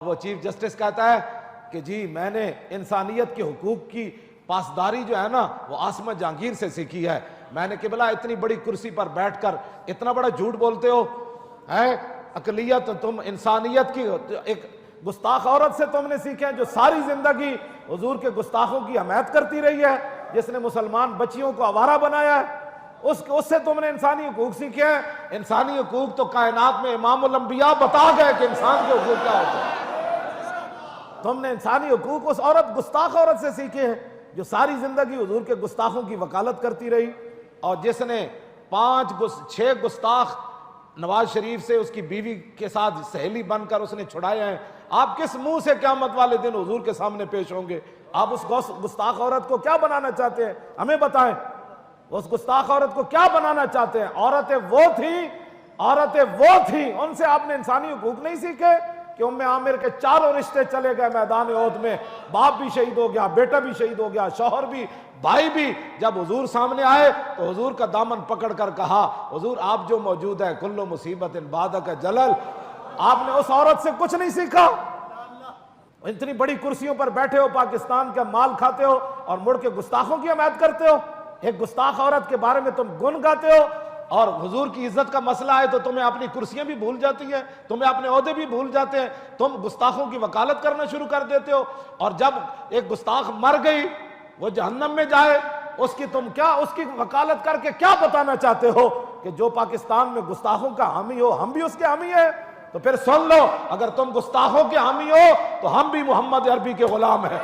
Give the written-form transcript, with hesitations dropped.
وہ chief justice کہتا ہے کہ جی میں نے انسانیت کے حقوق کی پاسداری جو ہے نا وہ عاصمہ جہانگیر سے سیکھی ہے. میں نے قبلہ اتنی بڑی کرسی پر بیٹھ کر اتنا بڑا جھوٹ بولتے ہو, ہے اقلیت, تم انسانیت کی ایک گستاخ عورت سے تم نے سیکھے ہیں جو ساری زندگی حضور کے گستاخوں کی حمایت کرتی رہی ہے, جس نے مسلمان بچیوں کو آوارہ بنایا ہے, اس سے تم نے انسانی حقوق سیکھے ہیں. انسانی حقوق تو کائنات میں امام الانبیاء بتا گئے کہ انسان کے حقوق کیا ہوتے ہیں. تم نے انسانی حقوق اس عورت گستاخ عورت سے سیکھے ہیں جو ساری زندگی حضور کے گستاخوں کی وکالت کرتی رہی, اور جس نے 6 گستاخ نواز شریف سے اس کی بیوی کے ساتھ سہیلی بن کر اس نے چھڑائے ہیں. آپ کس منہ سے قیامت والے دن حضور کے سامنے پیش ہوں گے؟ آپ اس گستاخ عورت کو کیا بنانا چاہتے ہیں؟ ہمیں بتائیں, اس گستاخ عورت کو کیا بنانا چاہتے ہیں؟ عورتیں وہ تھیں, ان سے آپ نے انسانی حقوق نہیں سیکھے کہ ام عامر کے 4 رشتے چلے گئے میدان احد میں, باپ بھی شہید ہو گیا, بیٹا بھی شہید ہو گیا, شوہر بھی, بھائی بھی. جب حضور سامنے آئے تو حضور کا دامن پکڑ کر کہا, حضور آپ جو موجود ہے کل مصیبت بعدک جلل. آپ نے اس عورت سے کچھ نہیں سیکھا. اتنی بڑی کرسیوں پر بیٹھے ہو, پاکستان کا مال کھاتے ہو اور مڑ کے گستاخوں کی حمایت کرتے ہو. ایک گستاخ عورت کے بارے میں تم گن گاتے ہو, اور حضور کی عزت کا مسئلہ ہے تو تمہیں اپنی کرسیاں بھی بھول جاتی ہیں, تمہیں اپنے عہدے بھی بھول جاتے ہیں, تم گستاخوں کی وکالت کرنا شروع کر دیتے ہو. اور جب ایک گستاخ مر گئی, وہ جہنم میں جائے, اس کی وکالت کر کے کیا بتانا چاہتے ہو کہ جو پاکستان میں گستاخوں کا حامی ہو ہم بھی اس کے حامی ہیں؟ تو پھر سن لو, اگر تم گستاخوں کے حامی ہو تو ہم بھی محمد عربی کے غلام ہیں.